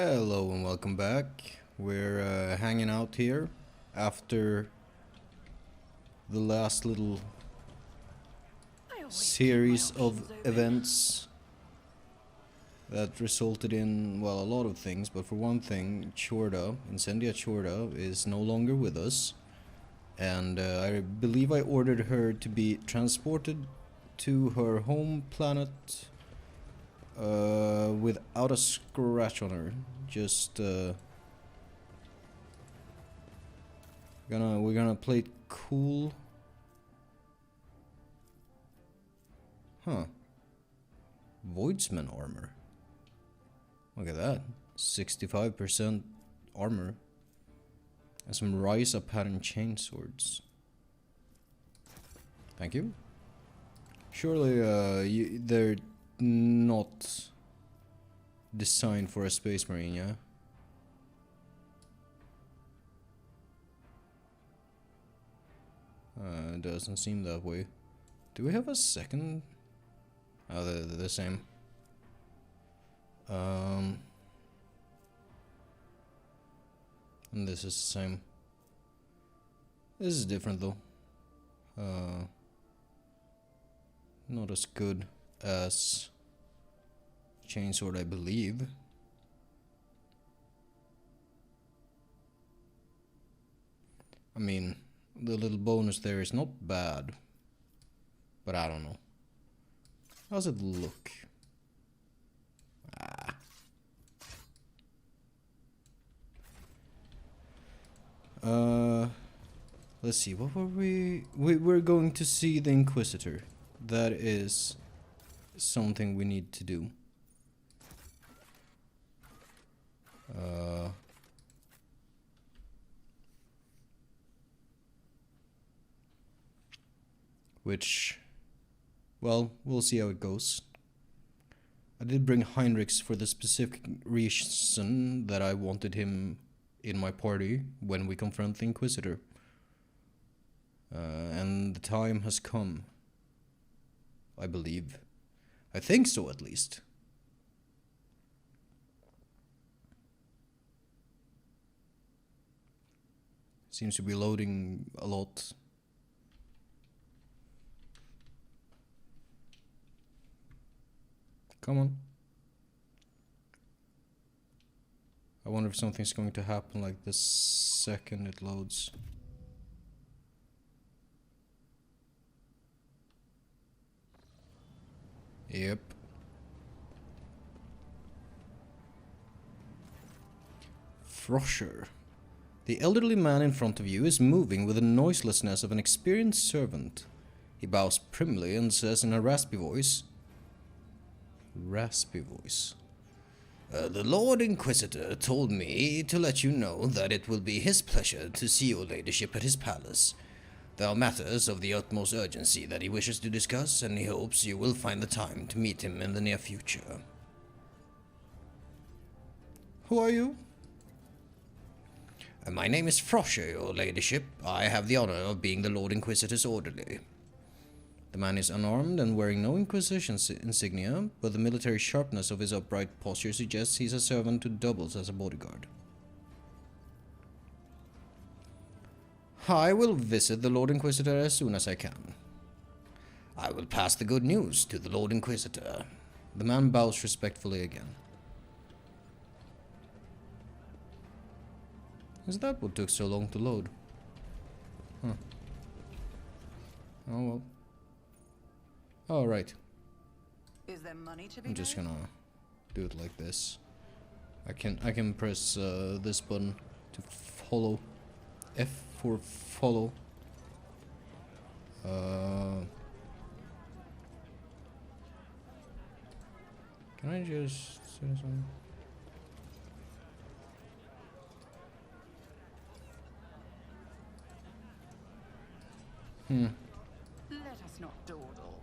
Hello and welcome back. We're hanging out here after the last little series of events that resulted in, well, a lot of things, but for one thing, Chorda, Incendia Chorda, is no longer with us, and I believe I ordered her to be transported to her home planet without a scratch on her. Just we're gonna play it cool. Huh. Voidsman armor. Look at that. 65% armor. And some Ryza pattern chainswords. Thank you. Surely they're not designed for a space marine, yeah? It doesn't seem that way. Do we have a second? Oh, they're the same. And this is the same. This is different though. Not as good as chainsword, I believe. I mean, the little bonus there is not bad, but I don't know. How's it look? Let's see, what were we're going to see the Inquisitor. That is something we need to do. Which, well, we'll see how it goes. I did bring Heinrichs for the specific reason that I wanted him in my party when we confront the Inquisitor. And the time has come. I believe. I think so, at least. Seems to be loading a lot. Come on. I wonder if something's going to happen like the second it loads. Yep. Frosher. The elderly man in front of you is moving with the noiselessness of an experienced servant. He bows primly and says in a raspy voice. The Lord Inquisitor told me to let you know that it will be his pleasure to see your ladyship at his palace. There are matters of the utmost urgency that he wishes to discuss, and he hopes you will find the time to meet him in the near future. Who are you? My name is Frosher, your ladyship. I have the honor of being the Lord Inquisitor's orderly. The man is unarmed and wearing no Inquisition insignia, but the military sharpness of his upright posture suggests he's a servant who doubles as a bodyguard. I will visit the Lord Inquisitor as soon as I can. I will pass the good news to the Lord Inquisitor. The man bows respectfully again. Is that what took so long to load? Huh. Oh well. All right. Is there money to be I'm just gonna do it like this. I can press this button to follow. F for follow. Can I just say something? Let us not dawdle.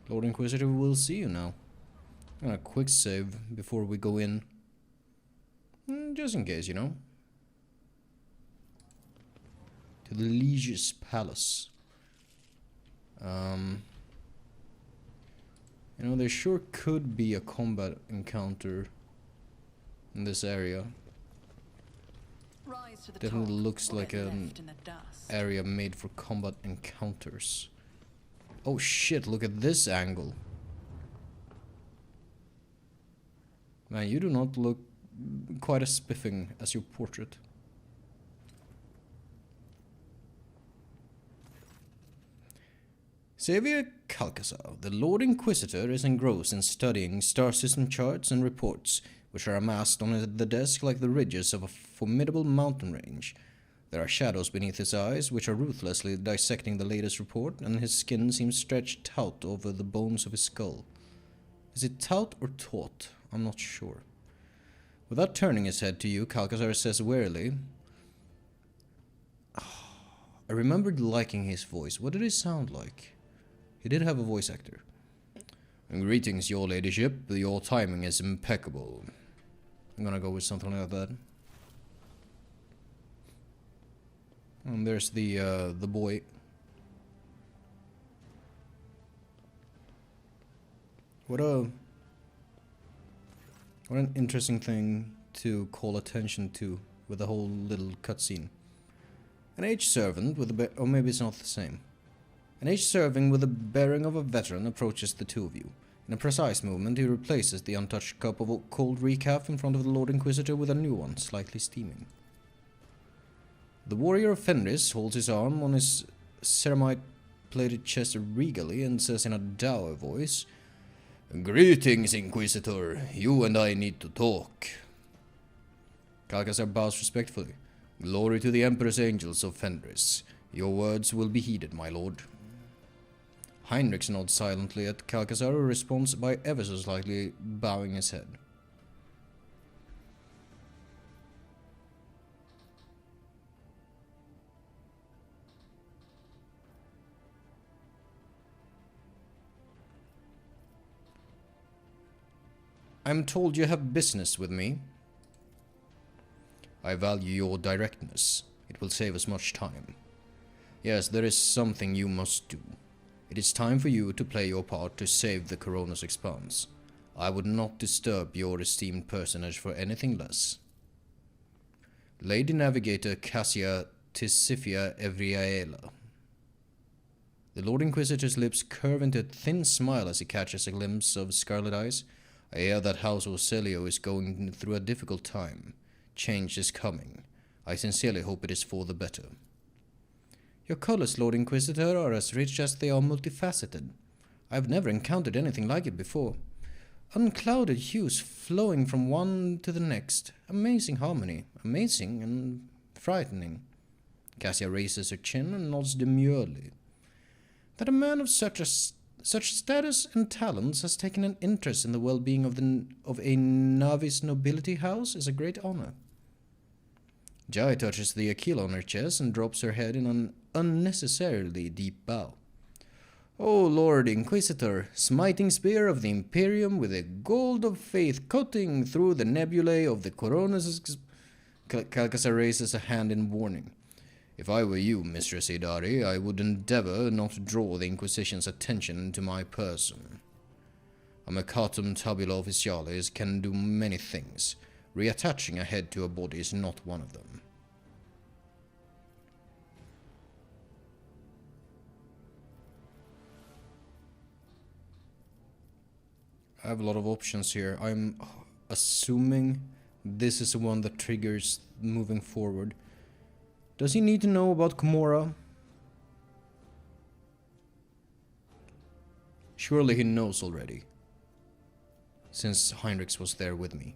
Lord Inquisitor, we'll see you now. I'm gonna quick save before we go in. Just in case, you know. To the Liege's palace. You know, there sure could be a combat encounter in this area. Rise to the Definitely top, looks or like get an left in the dust. area made for combat encounters. Oh shit, look at this angle. Man, you do not look quite as spiffing as your portrait. Xavier Calcasar, the Lord Inquisitor, is engrossed in studying star system charts and reports, which are amassed on the desk like the ridges of a formidable mountain range. There are shadows beneath his eyes, which are ruthlessly dissecting the latest report, and his skin seems stretched taut over the bones of his skull. Is it taut or taut? I'm not sure. Without turning his head to you, Calcasar says wearily, I remembered liking his voice. What did it sound like? He did have a voice actor. Greetings, your ladyship. Your timing is impeccable. I'm gonna go with something like that. And there's the boy. What an interesting thing to call attention to with the whole little cutscene. An aged servant with a or maybe it's not the same. An aged serving with the bearing of a veteran approaches the two of you. In a precise movement, he replaces the untouched cup of cold recaf in front of the Lord Inquisitor with a new one, slightly steaming. The warrior of Fenris holds his arm on his ceramite-plated chest regally and says in a dour voice, Greetings, Inquisitor. You and I need to talk. Calcasar bows respectfully. Glory to the Emperor's angels of Fenris. Your words will be heeded, my lord. Heinrich nods silently at Calcasar, who responds by ever so slightly bowing his head. I'm told you have business with me. I value your directness. It will save us much time. Yes, there is something you must do. It is time for you to play your part to save the Corona's expanse. I would not disturb your esteemed personage for anything less. Lady Navigator Cassia Tisifia Evriaela. The Lord Inquisitor's lips curve into a thin smile as he catches a glimpse of scarlet eyes. I hear that House Orselio is going through a difficult time. Change is coming. I sincerely hope it is for the better. Your colors, Lord Inquisitor, are as rich as they are multifaceted. I have never encountered anything like it before. Unclouded hues flowing from one to the next. Amazing harmony. Amazing and frightening. Cassia raises her chin and nods demurely. That a man of such status and talents has taken an interest in the well-being of a Navis nobility house is a great honor. Jai touches the Aquila on her chest and drops her head in an unnecessarily deep bow. O Lord Inquisitor, smiting spear of the Imperium with a gold of faith cutting through the nebulae of the Coronas. Calcasar raises a hand in warning. If I were you, Mistress Idari, I would endeavor not to draw the Inquisition's attention to my person. A Mercatum Tabula Officialis can do many things. Reattaching a head to a body is not one of them. I have a lot of options here. I'm assuming this is the one that triggers moving forward. Does he need to know about Komora? Surely he knows already, since Heinrich was there with me.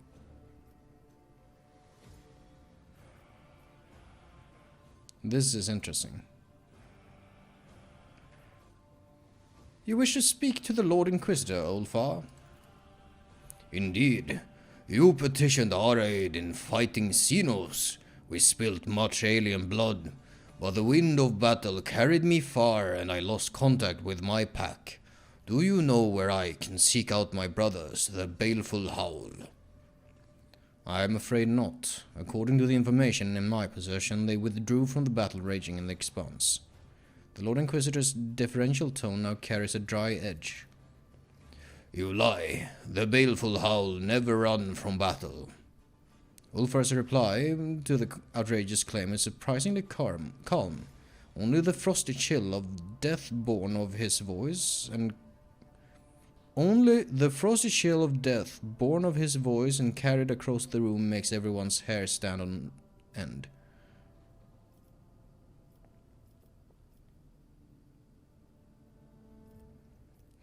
This is interesting. You wish to speak to the Lord Inquisitor, Ulfar? Indeed. You petitioned our aid in fighting Xenos. We spilt much alien blood, but the wind of battle carried me far and I lost contact with my pack. Do you know where I can seek out my brothers, the Baleful Howl? I am afraid not. According to the information in my possession, they withdrew from the battle raging in the Expanse. The Lord Inquisitor's deferential tone now carries a dry edge. You lie. The baleful howl never run from battle. Ulfar's reply to the outrageous claim is surprisingly calm. Only the frosty chill of death born of his voice and carried across the room makes everyone's hair stand on end.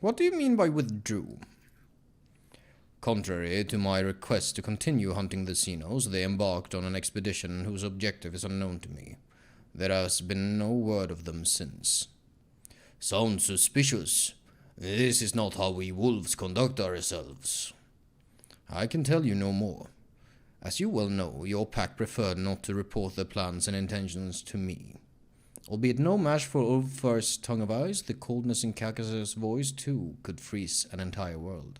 What do you mean by withdrew? Contrary to my request to continue hunting the Xenos, they embarked on an expedition whose objective is unknown to me. There has been no word of them since. Sounds suspicious. This is not how we wolves conduct ourselves. I can tell you no more. As you well know, your pack preferred not to report their plans and intentions to me. Albeit no match for Ulfar's tongue of ice, the coldness in Caucasus' voice too could freeze an entire world.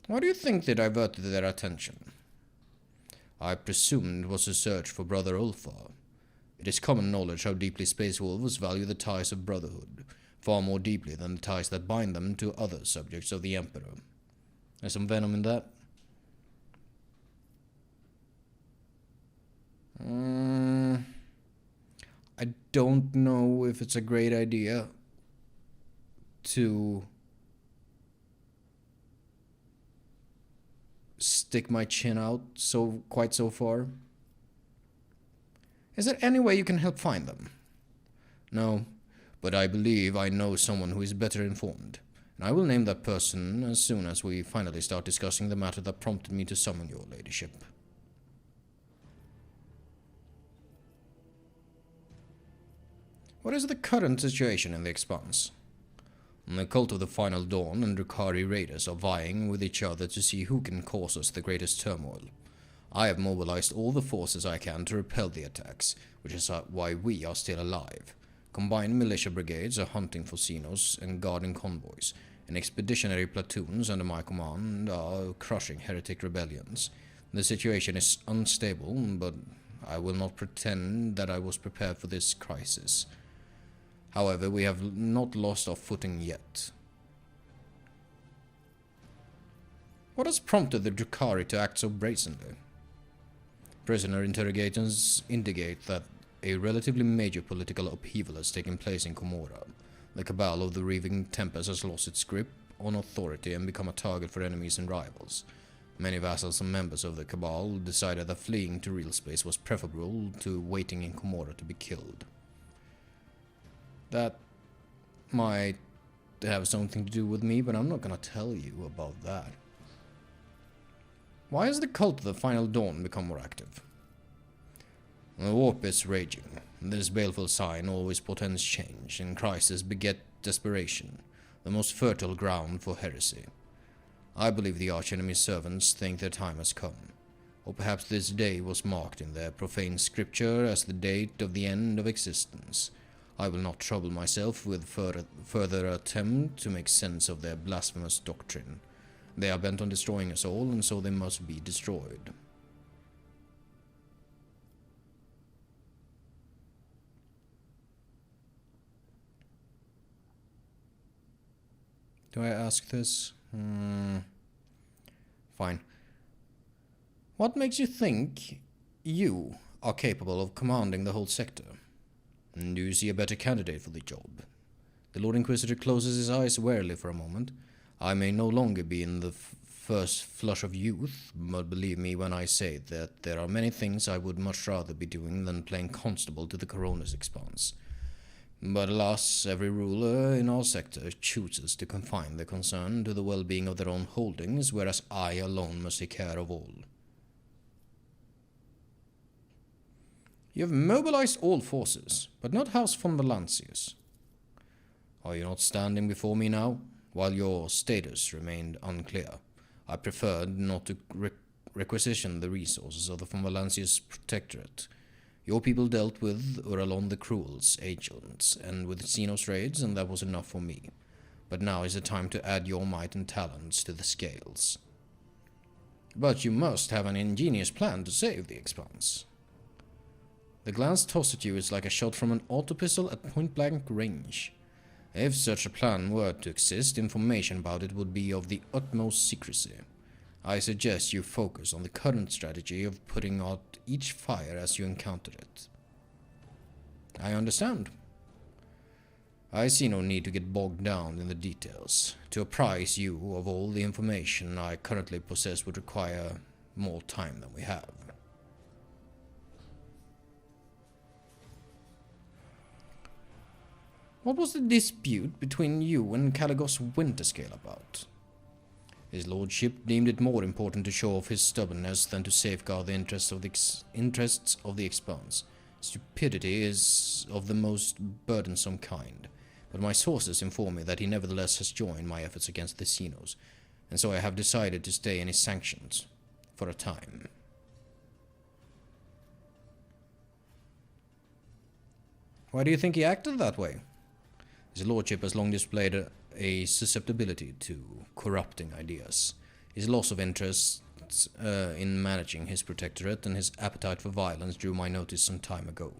Why do you think they diverted their attention? I presumed it was a search for Brother Ulfar. It is common knowledge how deeply space wolves value the ties of brotherhood, far more deeply than the ties that bind them to other subjects of the Emperor. There's some venom in that. I don't know if it's a great idea to stick my chin out quite so far. Is there any way you can help find them? No, but I believe I know someone who is better informed, and I will name that person as soon as we finally start discussing the matter that prompted me to summon your ladyship. What is the current situation in the Expanse? The cult of the Final Dawn and Drukhari raiders are vying with each other to see who can cause us the greatest turmoil. I have mobilized all the forces I can to repel the attacks, which is why we are still alive. Combined militia brigades are hunting for Xenos and guarding convoys, and expeditionary platoons under my command are crushing heretic rebellions. The situation is unstable, but I will not pretend that I was prepared for this crisis. However, we have not lost our footing yet. What has prompted the Drukhari to act so brazenly? Prisoner interrogators indicate that a relatively major political upheaval has taken place in Komora. The cabal of the Reaving Tempest has lost its grip on authority and become a target for enemies and rivals. Many vassals and members of the cabal decided that fleeing to real space was preferable to waiting in Komora to be killed. That might have something to do with me, but I'm not gonna tell you about that. Why has the cult of the Final Dawn become more active? The warp is raging. This baleful sign always portends change, and crisis beget desperation, the most fertile ground for heresy. I believe the archenemy's servants think their time has come, or perhaps this day was marked in their profane scripture as the date of the end of existence. I will not trouble myself with further attempt to make sense of their blasphemous doctrine. They are bent on destroying us all, and so they must be destroyed. Do I ask this? Fine. What makes you think you are capable of commanding the whole sector? Do you see a better candidate for the job? The Lord Inquisitor closes his eyes warily for a moment. I may no longer be in the first flush of youth, but believe me when I say that there are many things I would much rather be doing than playing constable to the Corona's Expanse. But alas, every ruler in our sector chooses to confine their concern to the well-being of their own holdings, whereas I alone must take care of all. You have mobilized all forces, but not House von Valancius. Are you not standing before me now? While your status remained unclear, I preferred not to requisition the resources of the von Valancius Protectorate. Your people dealt with Uralon the Cruel's agents and with Xenos raids, and that was enough for me. But now is the time to add your might and talents to the scales. But you must have an ingenious plan to save the Expanse. The glance tossed at you is like a shot from an auto-pistol at point-blank range. If such a plan were to exist, information about it would be of the utmost secrecy. I suggest you focus on the current strategy of putting out each fire as you encounter it. I understand. I see no need to get bogged down in the details. To apprise you of all the information I currently possess would require more time than we have. What was the dispute between you and Caligos Winterscale about? His lordship deemed it more important to show off his stubbornness than to safeguard the interests of the Expanse. Stupidity is of the most burdensome kind, but my sources inform me that he nevertheless has joined my efforts against the Xenos, and so I have decided to stay in his sanctions, for a time. Why do you think he acted that way? His lordship has long displayed a susceptibility to corrupting ideas. His loss of interest in managing his protectorate and his appetite for violence drew my notice some time ago.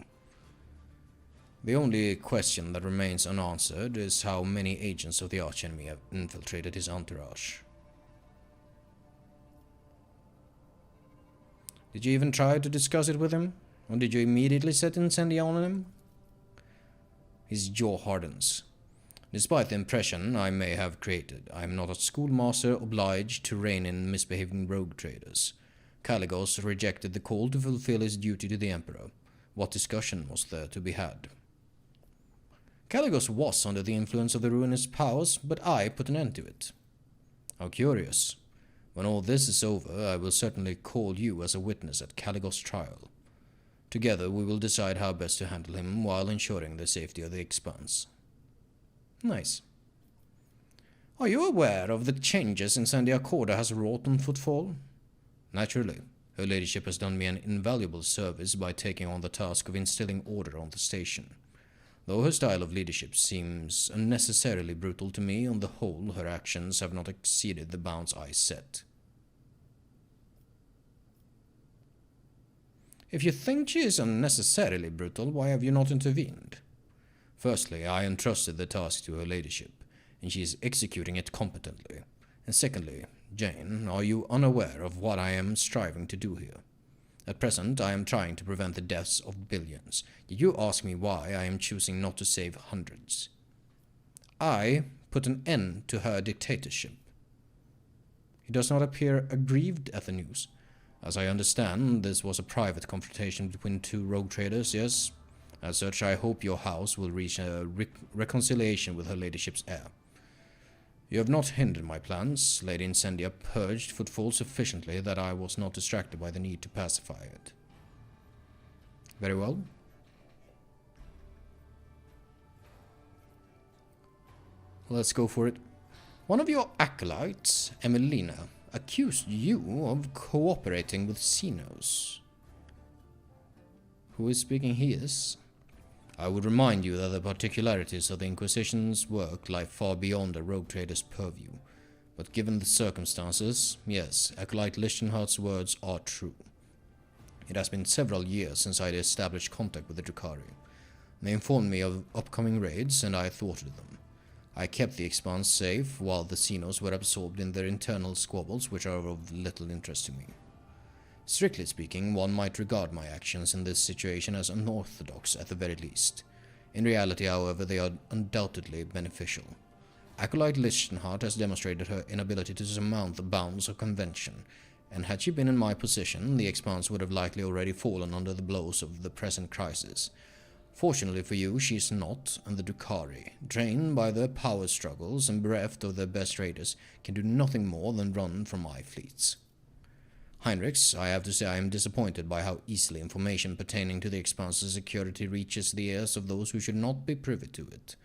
The only question that remains unanswered is how many agents of the archenemy have infiltrated his entourage. Did you even try to discuss it with him? Or did you immediately set incendia on him? His jaw hardens. Despite the impression I may have created, I am not a schoolmaster obliged to rein in misbehaving rogue traders. Caligos rejected the call to fulfill his duty to the Emperor. What discussion was there to be had? Caligos was under the influence of the ruinous powers, but I put an end to it. How curious. When all this is over, I will certainly call you as a witness at Caligos' trial. Together we will decide how best to handle him while ensuring the safety of the Expanse. Nice. Are you aware of the changes Incendia Corda has wrought on Footfall? Naturally. Her ladyship has done me an invaluable service by taking on the task of instilling order on the station. Though her style of leadership seems unnecessarily brutal to me, on the whole her actions have not exceeded the bounds I set. If you think she is unnecessarily brutal, why have you not intervened? Firstly, I entrusted the task to her ladyship, and she is executing it competently. And secondly, Jane, are you unaware of what I am striving to do here? At present, I am trying to prevent the deaths of billions. Yet you ask me why I am choosing not to save hundreds. I put an end to her dictatorship. He does not appear aggrieved at the news. As I understand, this was a private confrontation between two rogue traders, yes? As such, I hope your house will reach a reconciliation with her ladyship's heir. You have not hindered my plans. Lady Incendia purged Footfall sufficiently that I was not distracted by the need to pacify it. Very well. Let's go for it. One of your acolytes, Emelina, accused you of cooperating with Xenos. Who is speaking here? I would remind you that the particularities of the Inquisition's work lie far beyond a rogue trader's purview. But given the circumstances, yes, Acolyte Lichtenhardt's words are true. It has been several years since I had established contact with the Drukhari. They informed me of upcoming raids, and I thwarted them. I kept the Expanse safe, while the Xenos were absorbed in their internal squabbles, which are of little interest to me. Strictly speaking, one might regard my actions in this situation as unorthodox at the very least. In reality, however, they are undoubtedly beneficial. Acolyte Lichtenhardt has demonstrated her inability to surmount the bounds of convention, and had she been in my position, the Expanse would have likely already fallen under the blows of the present crisis. Fortunately for you, she is not, and the Drukhari, drained by their power struggles and bereft of their best raiders, can do nothing more than run from my fleets. Heinrichs, I have to say I am disappointed by how easily information pertaining to the Expanse's security reaches the ears of those who should not be privy to it.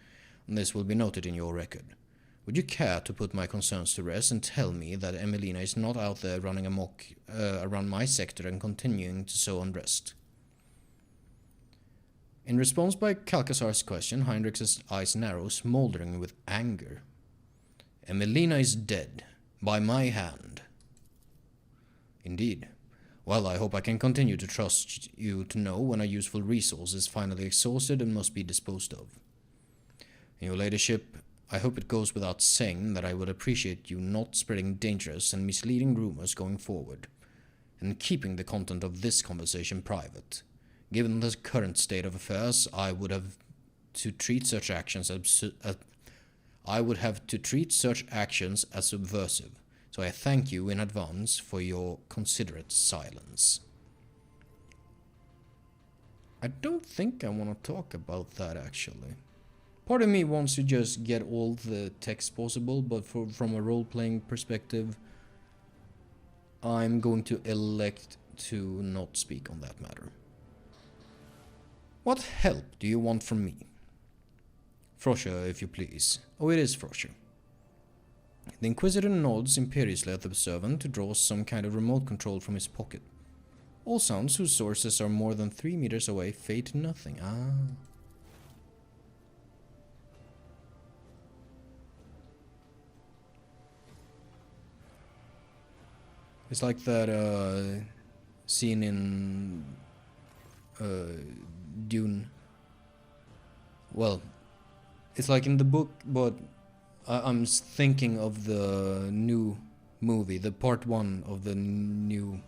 This will be noted in your record. Would you care to put my concerns to rest and tell me that Emelina is not out there running amok around my sector and continuing to sow unrest? In response by Calcasar's question, Heinrichs' eyes narrow, smoldering with anger. Emelina is dead, by my hand. Indeed. Well, I hope I can continue to trust you to know when a useful resource is finally exhausted and must be disposed of. Your ladyship, I hope it goes without saying that I would appreciate you not spreading dangerous and misleading rumors going forward, and keeping the content of this conversation private. Given the current state of affairs, I would have to treat such actions as subversive, so I thank you in advance for your considerate silence. I don't think I want to talk about that, actually. Part of me wants to just get all the text possible, but from a role-playing perspective, I'm going to elect to not speak on that matter. What help do you want from me? Frosher, if you please. Oh, it is Frosher. The Inquisitor nods imperiously at the servant to draw some kind of remote control from his pocket. All sounds whose sources are more than 3 meters away fade to nothing. Ah. It's like that scene in Dune. Well, it's like in the book, but I'm thinking of the new movie, the part 1 of the new...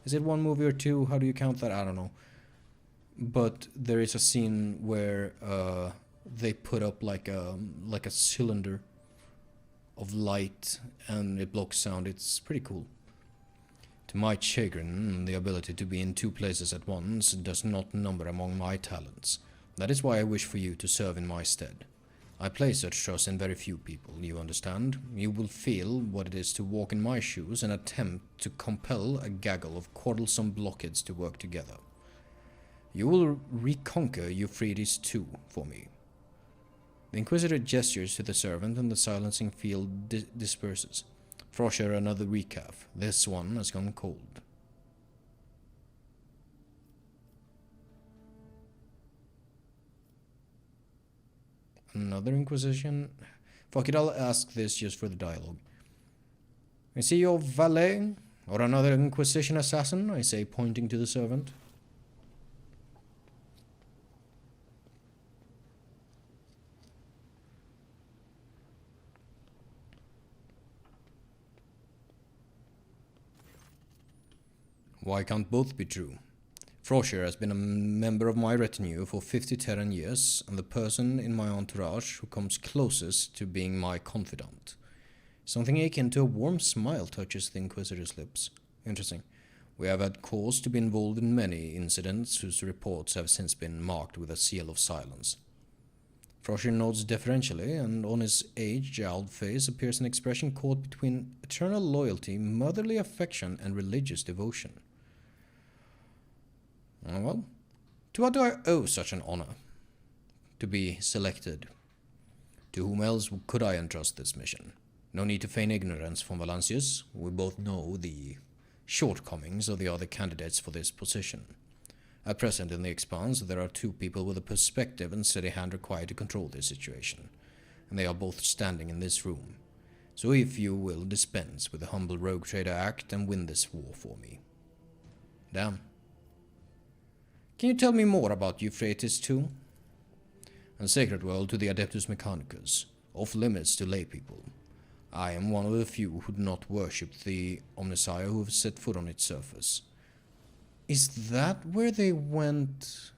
Is it 1 movie or 2? How do you count that? I don't know. But there is a scene where they put up like a cylinder of light and it blocks sound. It's pretty cool. To my chagrin, the ability to be in 2 places at once does not number among my talents. That is why I wish for you to serve in my stead. I place such trust in very few people, you understand? You will feel what it is to walk in my shoes and attempt to compel a gaggle of quarrelsome blockheads to work together. You will reconquer Euphrates too, for me. The Inquisitor gestures to the servant and the silencing field disperses. Frosher, another recap. This one has gone cold. Another Inquisition? Fuck it, I'll ask this just for the dialogue. Is he your valet? Or another Inquisition assassin? I say, pointing to the servant. Why can't both be true? Frosher has been a member of my retinue for 50 Terran years, and the person in my entourage who comes closest to being my confidant. Something akin to a warm smile touches the Inquisitor's lips. Interesting. We have had cause to be involved in many incidents whose reports have since been marked with a seal of silence. Frosher nods deferentially, and on his age-jowled face appears an expression caught between eternal loyalty, motherly affection, and religious devotion. Well, to what do I owe such an honor? To be selected. To whom else could I entrust this mission? No need to feign ignorance from Valancius. We both know the shortcomings of the other candidates for this position. At present in the Expanse, there are 2 people with a perspective and steady hand required to control this situation, and they are both standing in this room. So if you will dispense with the humble rogue trader act and win this war for me. Damn. Can you tell me more about Euphrates too? And Sacred World to the Adeptus Mechanicus, off limits to lay people. I am one of the few who do not worship the Omnissiah who have set foot on its surface. Is that where they went?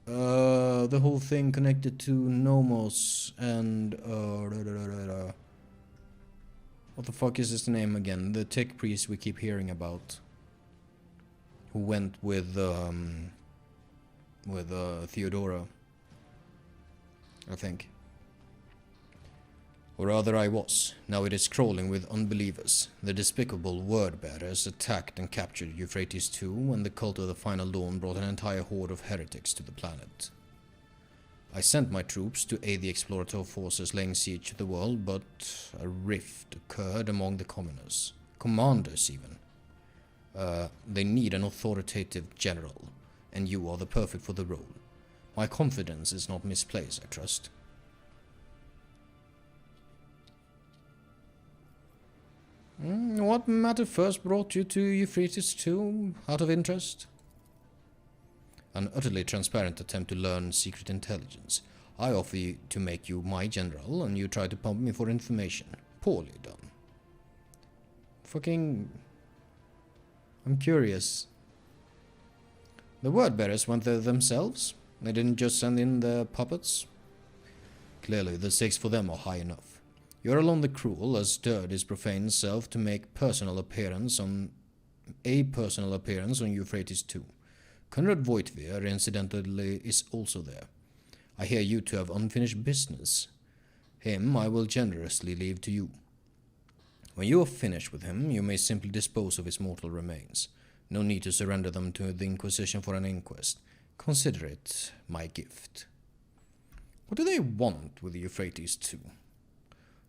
The whole thing connected to Nomos and what the fuck is his name again? The tech priest we keep hearing about, who went with Theodora, I think. Or rather I was. Now it is crawling with unbelievers. The despicable word-bearers attacked and captured Euphrates II, and the cult of the Final Dawn brought an entire horde of heretics to the planet. I sent my troops to aid the explorative forces laying siege to the world, but a rift occurred among the commoners. Commanders, even. They need an authoritative general, and you are the perfect for the role. My confidence is not misplaced, I trust. What matter first brought you to Euphrates II, out of interest? An utterly transparent attempt to learn secret intelligence. I offer to make you my general, and you try to pump me for information. Poorly done. Fucking... I'm curious. The word bearers went there themselves? They didn't just send in the puppets? Clearly, the stakes for them are high enough. You're alone the cruel, as stirred his profane self to make a personal appearance on Euphrates II. Conrad Voitvir, incidentally, is also there. I hear you two have unfinished business. Him I will generously leave to you. When you are finished with him, you may simply dispose of his mortal remains. No need to surrender them to the Inquisition for an inquest. Consider it my gift. What do they want with Euphrates II?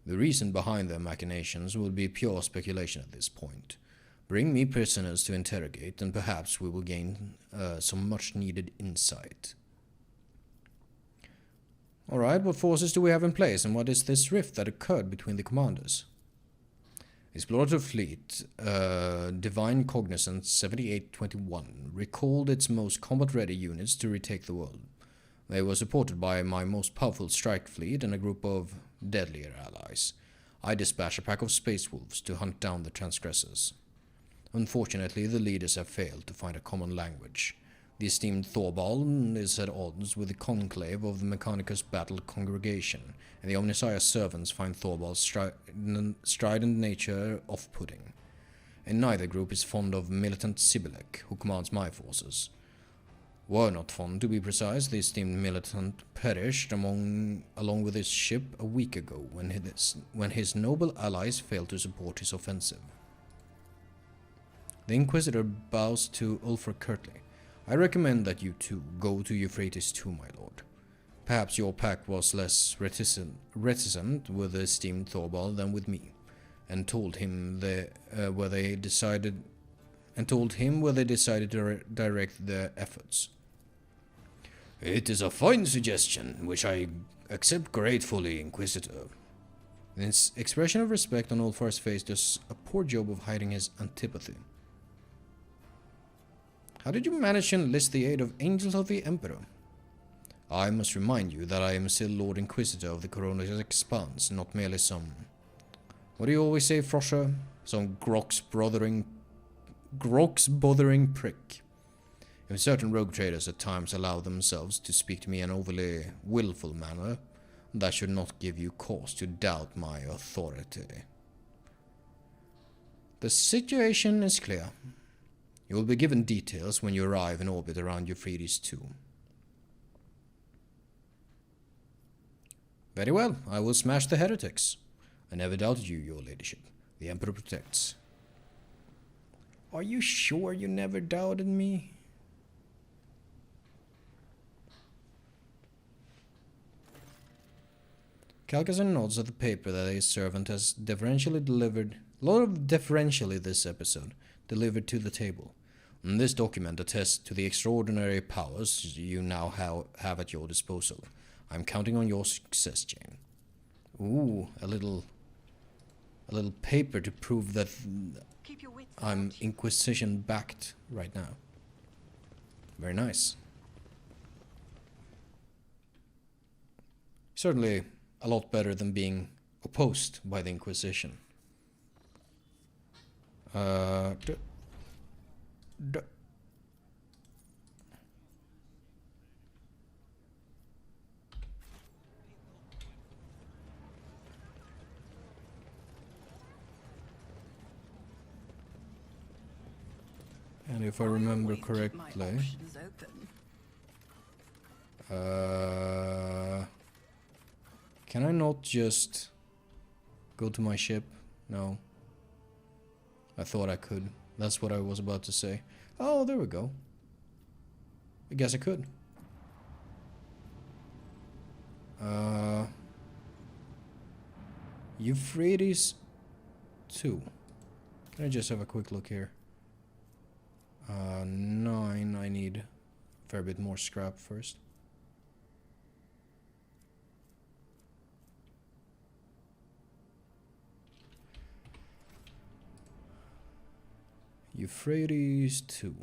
The reason behind their machinations will be pure speculation at this point. Bring me prisoners to interrogate, and perhaps we will gain some much-needed insight. Alright, what forces do we have in place, and what is this rift that occurred between the commanders? Explorator Fleet, Divine Cognizance 7821, recalled its most combat-ready units to retake the world. They were supported by my most powerful strike fleet and a group of deadlier allies. I dispatched a pack of space wolves to hunt down the transgressors. Unfortunately, the leaders have failed to find a common language. The esteemed Thorvald is at odds with the conclave of the Mechanicus Battle Congregation, and the Omnissiah servants find Thorvald's strident nature off-putting. And neither group is fond of militant Sibilek, who commands my forces. Were not fond, to be precise. The esteemed militant perished along with his ship a week ago, when his noble allies failed to support his offensive. The Inquisitor bows to Ulfra curtly. I recommend that you two go to Euphrates II, my lord. Perhaps your pack was less reticent with the esteemed Thorvald than with me, and told him where they decided to direct their efforts. It is a fine suggestion, which I accept gratefully, Inquisitor. This expression of respect on Ulfar's face does a poor job of hiding his antipathy. How did you manage to enlist the aid of Angels of the Emperor? I must remind you that I am still Lord Inquisitor of the Corona's Expanse, not merely some... What do you always say, Frosher? Some grox-bothering prick. If certain rogue traders at times allow themselves to speak to me in an overly willful manner, that should not give you cause to doubt my authority. The situation is clear. You will be given details when you arrive in orbit around Euphrates II. Very well, I will smash the heretics. I never doubted you, your ladyship. The Emperor protects. Are you sure you never doubted me? Calcazar nods at the paper that his servant has deferentially delivered, a lot of deferentially this episode, delivered to the table. And this document attests to the extraordinary powers you now have at your disposal. I'm counting on your success, Jane. Ooh, a little paper to prove that I'm Inquisition backed right now. Very nice. Certainly a lot better than being opposed by the Inquisition. And if I remember correctly, can I not just go to my ship? No. I thought I could. That's what I was about to say. Oh, there we go. I guess I could. Euphrates 2. Can I just have a quick look here? 9. I need a fair bit more scrap first. Euphrates 2.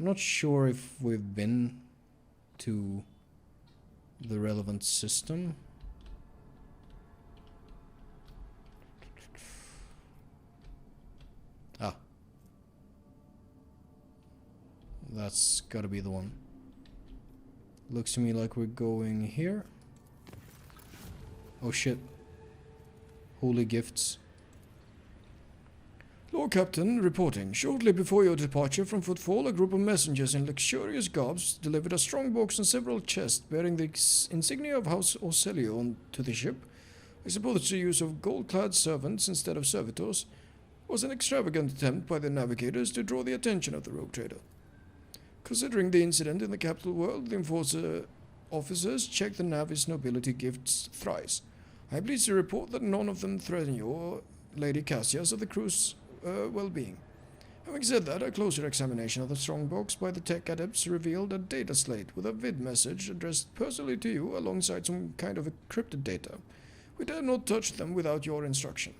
I'm not sure if we've been to the relevant system. Ah. That's gotta be the one. Looks to me like we're going here. Oh shit. Holy gifts. Lord Captain, reporting. Shortly before your departure from Footfall, a group of messengers in luxurious garbs delivered a strong box and several chests bearing the insignia of House Orcelio to the ship. I suppose the use of gold-clad servants instead of servitors was an extravagant attempt by the navigators to draw the attention of the rogue trader. Considering the incident in the capital world, the enforcer officers checked the Navis nobility gifts thrice. I am pleased to report that none of them threaten you or Lady Cassius of the crew's well-being. Having said that, a closer examination of the strongbox by the tech adepts revealed a data slate with a vid message addressed personally to you alongside some kind of encrypted data. We dare not touch them without your instruction.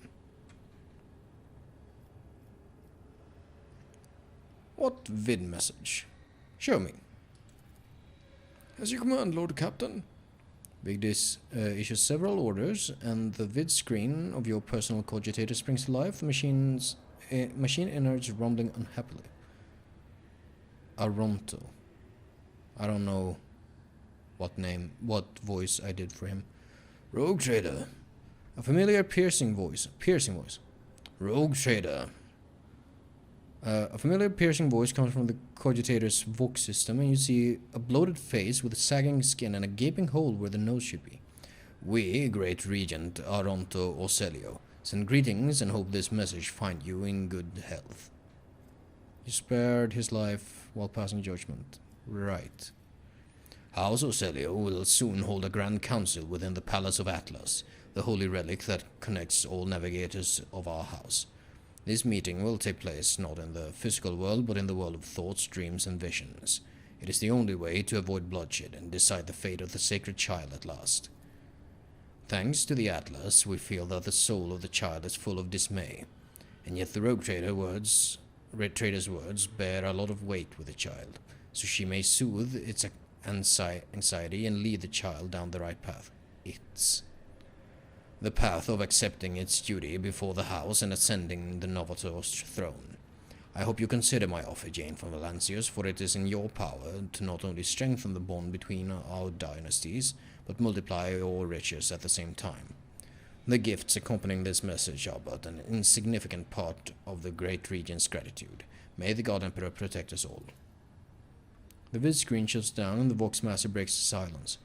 What vid message? Show me. As you command, Lord Captain. Vigdis issues several orders, and the vid screen of your personal cogitator springs to life, the machine innards rumbling unhappily. Aronto. I don't know what voice I did for him. Rogue trader. A familiar piercing voice. Rogue trader. A familiar piercing voice comes from the cogitator's Vox system, and you see a bloated face with sagging skin and a gaping hole where the nose should be. We, Great Regent Aronto Orcelio, send greetings and hope this message find you in good health. You spared his life while passing judgment. Right. House Orcelio will soon hold a grand council within the Palace of Atlas, the holy relic that connects all navigators of our house. This meeting will take place not in the physical world, but in the world of thoughts, dreams, and visions. It is the only way to avoid bloodshed and decide the fate of the sacred child at last. Thanks to the Atlas, we feel that the soul of the child is full of dismay, and yet the rogue trader's words bear a lot of weight with the child, so she may soothe its anxiety and lead the child down the right path. The path of accepting its duty before the house and ascending the Novator's throne. I hope you consider my offer, Jane von Valancius, for it is in your power to not only strengthen the bond between our dynasties, but multiply your riches at the same time. The gifts accompanying this message are but an insignificant part of the Great Regent's gratitude. May the God Emperor protect us all. The vid screen shuts down and the Vox Master breaks the silence.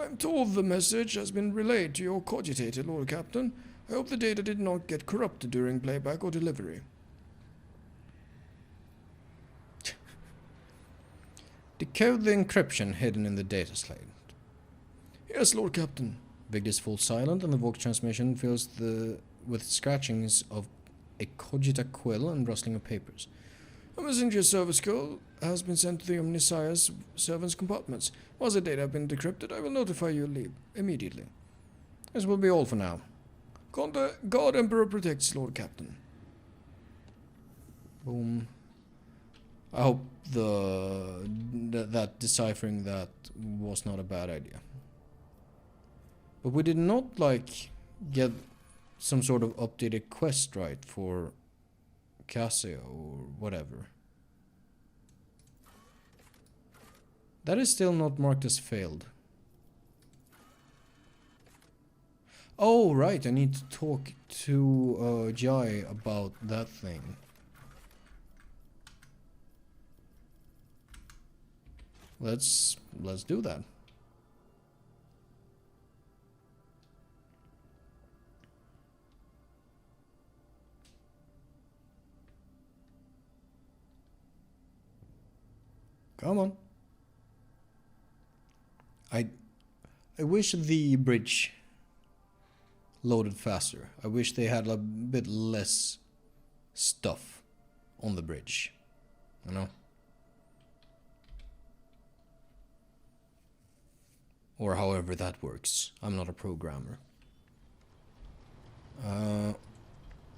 I am told the message has been relayed to your cogitator, Lord Captain. I hope the data did not get corrupted during playback or delivery. Decode the encryption hidden in the data slate. Yes, Lord Captain. Vigdis falls silent and the Vox transmission fills with scratchings of a cogita quill and rustling of papers. A messenger service call has been sent to the Omnissiah's servants' compartments. Once the data have been decrypted, I will notify you immediately. This will be all for now. God Emperor protects, Lord Captain. Boom. I hope that deciphering that was not a bad idea. But we did not, get some sort of updated quest, right, for Cassia or whatever. That is still not marked as failed. Oh, right, I need to talk to Jai about that thing. Let's do that. Come on. I wish the bridge loaded faster. I wish they had a bit less stuff on the bridge. You know? Or however that works. I'm not a programmer.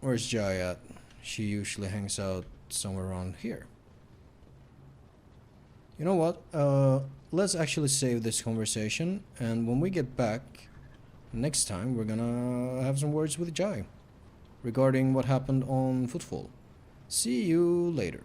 Where's Jai at? She usually hangs out somewhere around here. You know what? Let's actually save this conversation, and when we get back next time, we're gonna have some words with Jai regarding what happened on Footfall. See you later.